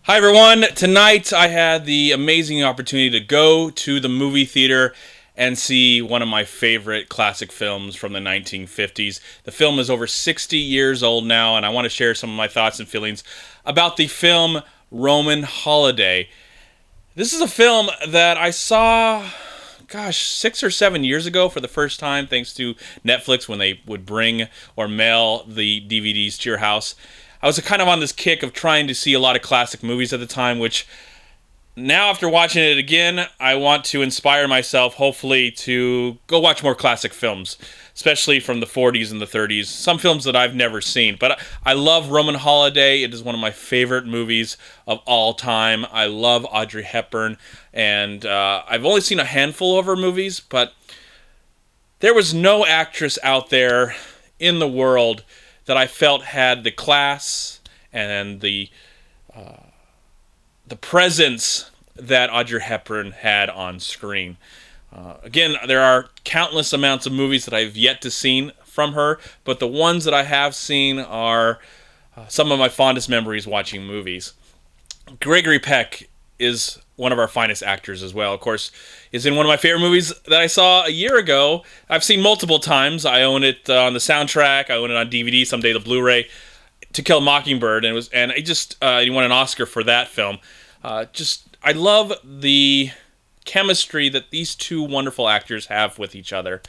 Hi everyone, tonight I had the amazing opportunity to go to the movie theater and see one of my favorite classic films from the 1950s. The film is over 60 years old now, and I want to share some of my thoughts and feelings about the film Roman Holiday. This is a film that I saw, 6 or 7 years ago for the first time, thanks to Netflix when they would bring or mail the DVDs to your house. I was kind of on this kick of trying to see a lot of classic movies at the time, which now after watching it again, I want to inspire myself, hopefully, to go watch more classic films, especially from the 40s and the 30s, some films that I've never seen. But I love Roman Holiday. It is one of my favorite movies of all time. I love Audrey Hepburn, and I've only seen a handful of her movies, but there was no actress out there in the world that I felt had the class and the presence that Audrey Hepburn had on screen. Again, there are countless amounts of movies that I've yet to see from her, but the ones that I have seen are some of my fondest memories watching movies. Gregory Peck is one of our finest actors as well. Of course, is in one of my favorite movies that I saw a year ago. I've seen multiple times. I own it on the soundtrack. I own it on DVD, someday the Blu-ray. To Kill a Mockingbird, he won an Oscar for that film. I love the chemistry that these two wonderful actors have with each other.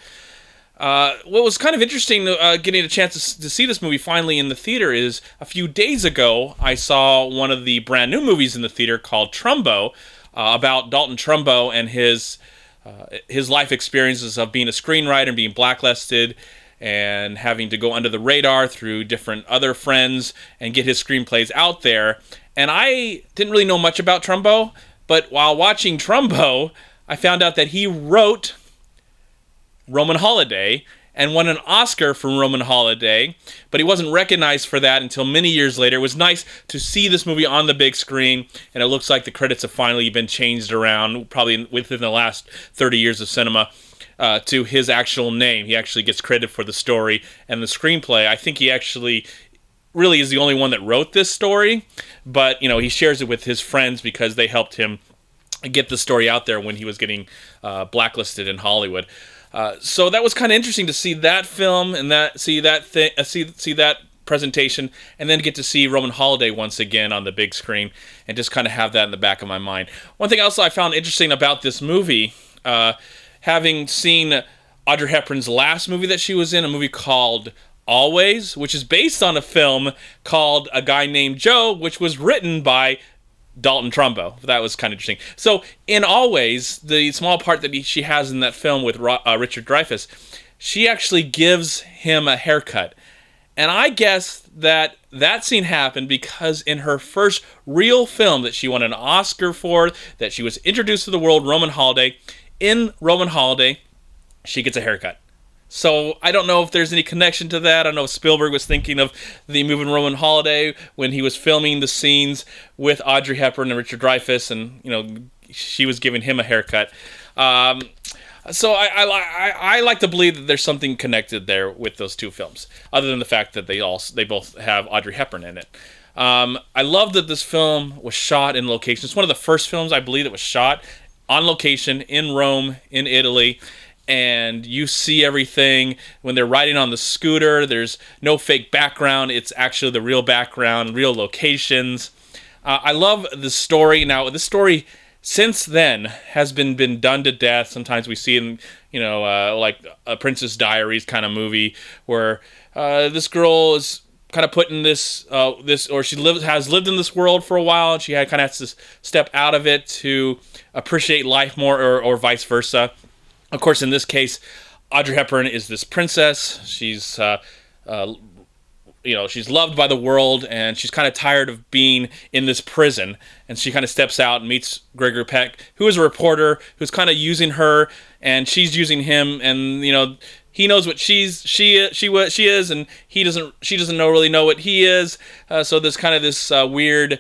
What was kind of interesting, getting a chance to see this movie finally in the theater, is a few days ago I saw one of the brand new movies in the theater called Trumbo, about Dalton Trumbo and his life experiences of being a screenwriter and being blacklisted and having to go under the radar through different other friends and get his screenplays out there. And I didn't really know much about Trumbo, but while watching Trumbo, I found out that he wrote Roman Holiday and won an Oscar for Roman Holiday, but he wasn't recognized for that until many years later. It was nice to see this movie on the big screen, and it looks like the credits have finally been changed around, probably within the last 30 years of cinema, to his actual name. He actually gets credit for the story and the screenplay. I think he actually really is the only one that wrote this story, but he shares it with his friends because they helped him get the story out there when he was getting blacklisted in Hollywood. So that was kind of interesting to see that film and see that presentation, and then get to see Roman Holiday once again on the big screen, and just kind of have that in the back of my mind. One thing else I found interesting about this movie, having seen Audrey Hepburn's last movie that she was in, a movie called Always, which is based on a film called A Guy Named Joe, which was written by Dalton Trumbo. That was kind of interesting. So in Always, the small part that she has in that film with Richard Dreyfuss, she actually gives him a haircut. And I guess that scene happened because in her first real film that she won an Oscar for, that she was introduced to the world, Roman Holiday, in Roman Holiday, she gets a haircut. So I don't know if there's any connection to that. I don't know if Spielberg was thinking of the movie Roman Holiday when he was filming the scenes with Audrey Hepburn and Richard Dreyfuss, and she was giving him a haircut. So I like to believe that there's something connected there with those two films, other than the fact that they both have Audrey Hepburn in it. I love that this film was shot in location. It's one of the first films, I believe, that was shot on location in Rome, in Italy. And you see everything when they're riding on the scooter. There's no fake background. It's actually the real background, real locations. I love the story. Now, this story since then has been done to death. Sometimes we see it in, like a Princess Diaries kind of movie where this girl is kind of put in this, or she has lived in this world for a while, and she kind of has to step out of it to appreciate life more, or vice versa. Of course, in this case, Audrey Hepburn is this princess. She's, she's loved by the world, and she's kind of tired of being in this prison. And she kind of steps out and meets Gregory Peck, who is a reporter who's kind of using her, and she's using him. And he knows what she is, and she doesn't really know what he is. So there's kind of this weird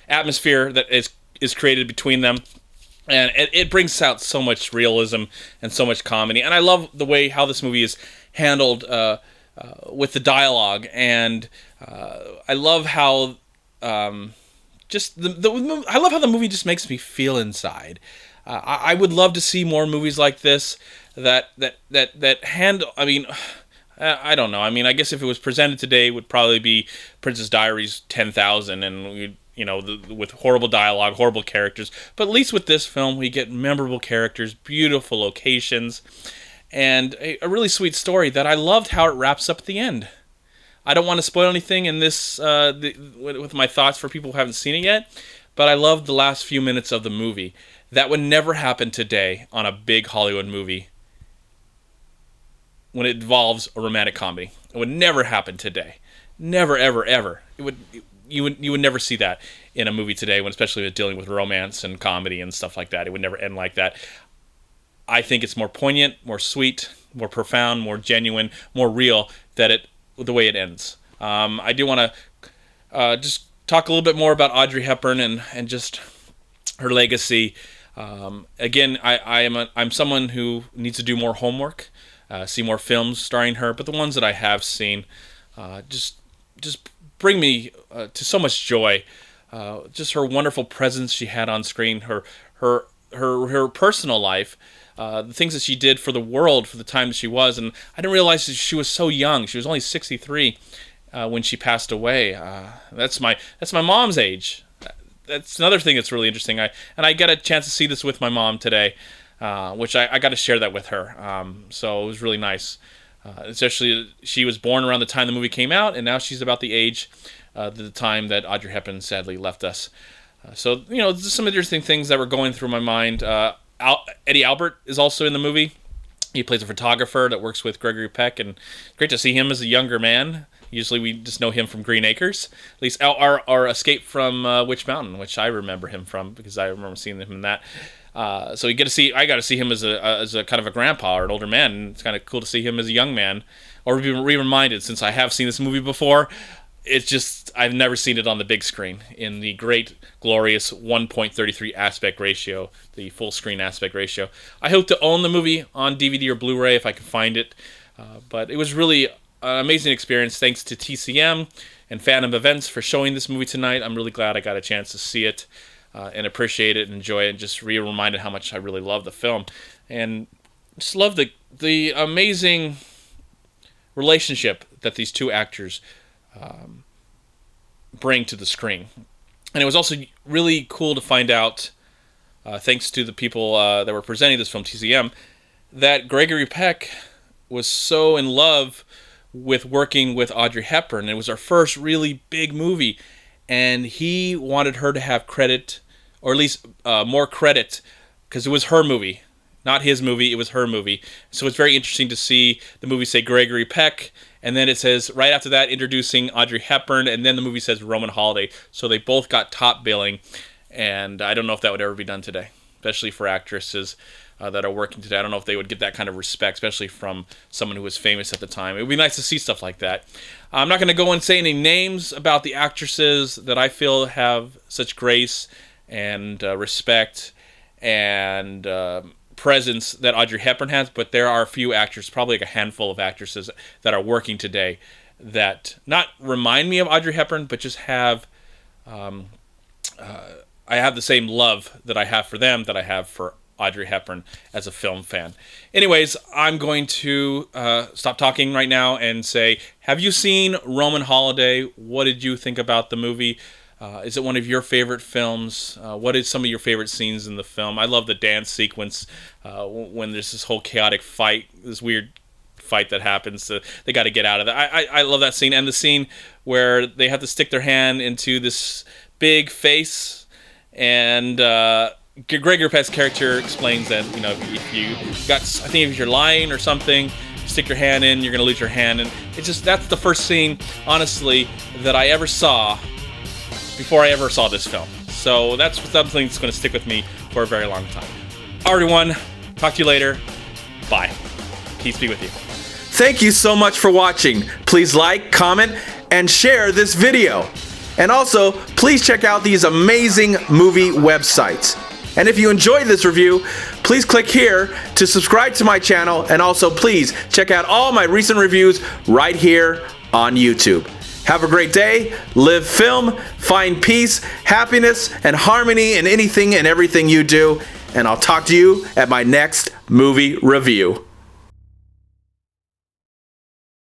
atmosphere that is created between them. And it brings out so much realism and so much comedy. And I love the way how this movie is handled with the dialogue, and I love how just I love how the movie just makes me feel inside. I would love to see more movies like this that handle. I mean, I don't know. I mean, I guess if it was presented today, it would probably be Princess Diaries 10,000, and we, with horrible dialogue, horrible characters. But at least with this film, we get memorable characters, beautiful locations, and a really sweet story that I loved how it wraps up at the end. I don't want to spoil anything in this with my thoughts for people who haven't seen it yet, but I loved the last few minutes of the movie. That would never happen today on a big Hollywood movie when it involves a romantic comedy. It would never happen today. Never, ever, ever. You would never see that in a movie today, when especially with dealing with romance and comedy and stuff like that. It would never end like that. I think it's more poignant, more sweet, more profound, more genuine, more real the way it ends. I do want to just talk a little bit more about Audrey Hepburn and just her legacy. Again, I'm someone who needs to do more homework, see more films starring her, but the ones that I have seen just bring me to so much joy. Just her wonderful presence she had on screen, her personal life, the things that she did for the world for the time that she was, and I didn't realize that she was so young. She was only 63 when she passed away. That's my mom's age. That's another thing that's really interesting. I got a chance to see this with my mom today, which I got to share that with her. So it was really nice. Especially, she was born around the time the movie came out, and now she's about the age, the time that Audrey Hepburn sadly left us. So, just some interesting things that were going through my mind. Eddie Albert is also in the movie. He plays a photographer that works with Gregory Peck, and great to see him as a younger man. Usually we just know him from Green Acres, at least our Escape from Witch Mountain, which I remember him from because I remember seeing him in that. So I got to see him as a kind of a grandpa or an older man, and it's kind of cool to see him as a young man, or be reminded, since I have seen this movie before. It's just, I've never seen it on the big screen in the great, glorious 1.33 aspect ratio, the full screen aspect ratio. I hope to own the movie on DVD or Blu-ray if I can find it, but it was really an amazing experience. Thanks to TCM and Phantom Events for showing this movie tonight. I'm really glad I got a chance to see it and appreciate it and enjoy it, and just reminded how much I really love the film, and just love the amazing relationship that these two actors bring to the screen. And it was also really cool to find out, thanks to the people that were presenting this film, TCM, that Gregory Peck was so in love with working with Audrey Hepburn. It was our first really big movie, and he wanted her to have credit, or at least more credit, because it was her movie. Not his movie, it was her movie. So it's very interesting to see the movie say Gregory Peck, and then it says, right after that, introducing Audrey Hepburn, and then the movie says Roman Holiday. So they both got top billing, and I don't know if that would ever be done today, especially for actresses that are working today. I don't know if they would get that kind of respect, especially from someone who was famous at the time. It would be nice to see stuff like that. I'm not going to go and say any names about the actresses that I feel have such grace and respect and presence that Audrey Hepburn has, but there are a few actors, probably like a handful of actresses that are working today that not remind me of Audrey Hepburn, but just have I have the same love that I have for them that I have for Audrey Hepburn as a film fan. Anyways, I'm going to stop talking right now and say, have you seen Roman Holiday? What did you think about the movie? Is it one of your favorite films? What is some of your favorite scenes in the film? I love the dance sequence when there's this whole chaotic fight, this weird fight that happens. They got to get out of that. I love that scene, and the scene where they have to stick their hand into this big face, and Gregory Peck's character explains that, if you got, I think if you're lying or something, stick your hand in, you're going to lose your hand. And it's just, that's the first scene, honestly, that I ever saw before I ever saw this film. So that's something that's going to stick with me for a very long time. All right, everyone. Talk to you later. Bye. Peace be with you. Thank you so much for watching. Please like, comment, and share this video. And also, please check out these amazing movie websites. And if you enjoyed this review, please click here to subscribe to my channel, and also please check out all my recent reviews right here on YouTube. Have a great day, live film, find peace, happiness, and harmony in anything and everything you do, and I'll talk to you at my next movie review.